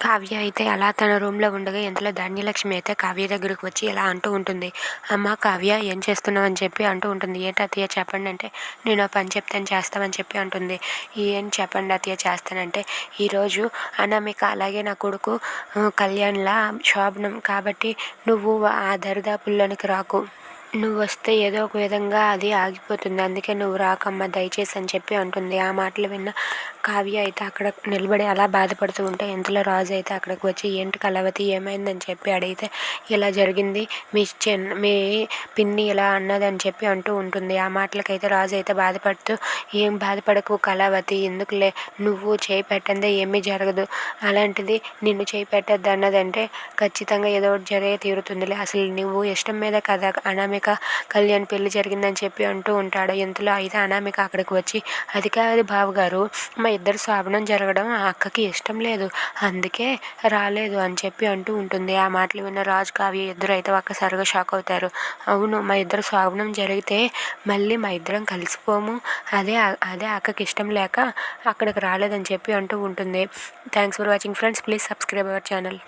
కావ్య అయితే అలా తన రూమ్లో ఉండగా ఇంతలో ధాన్యలక్ష్మి అయితే కావ్య దగ్గరకు వచ్చి ఇలా అంటూ ఉంటుంది. అమ్మ కావ్య ఏం చేస్తున్నావు అని చెప్పి అంటూ ఉంటుంది. ఏంటి అత్తయ్య చెప్పండి అంటే, నేను ఆ పని చెప్తాను చేస్తామని చెప్పి అంటుంది. ఏం చెప్పండి అత్తయ్య చేస్తానంటే, ఈరోజు అనామిక అలాగే నా కొడుకు కళ్యాణ్లా శోభనం కాబట్టి నువ్వు ఆ దరిదాపుల్లోనికి రాకు. నువ్వు వస్తే ఏదో ఒక విధంగా అది ఆగిపోతుంది. అందుకే నువ్వు రాకమ్మా దయచేసి అని చెప్పి అంటుంది. ఆ మాటలు విన్న కావ్య అయితే అక్కడ నిలబడి అలా బాధపడుతూ ఉంటే ఇంతలో రాజు అయితే అక్కడికి వచ్చి ఏంటి కళావతి ఏమైందని చెప్పి అడిగితే ఇలా జరిగింది, మీ పిన్ని ఇలా అన్నదని చెప్పి అంటూ ఉంటుంది. ఆ మాటలకైతే రాజు అయితే బాధపడుతూ ఏం బాధపడకు కళావతి, ఎందుకులే, నువ్వు చేయి పెట్టందే ఏమీ జరగదు, అలాంటిది నిన్ను చేయి పెట్టద్దు అన్నదంటే ఖచ్చితంగా ఏదో ఒకటి జరిగే తీరుతుందిలే, అసలు నువ్వు ఇష్టం మీద కదా అనామిక కళ్యాణ్ పెళ్లి జరిగిందని చెప్పి అంటూ ఉంటాడు. ఇంతలో అయితే అనామిక అక్కడికి వచ్చి అది కాదు బావగారు, మా ఇద్దరు శోభనం జరగడం ఆ అక్కకి ఇష్టం లేదు, అందుకే రాలేదు అని చెప్పి అంటూ ఉంటుంది. ఆ మాటలు విన్న రాజు కావ్య ఇద్దరు అయితే ఒక్కసారిగా షాక్ అవుతారు. అవును, మా ఇద్దరు శోభనం జరిగితే మళ్ళీ మా ఇద్దరం కలిసిపోము, అదే అదే అక్కకి ఇష్టం లేక అక్కడికి రాలేదని చెప్పి అంటూ ఉంటుంది. Thanks for watching friends, please subscribe our channel.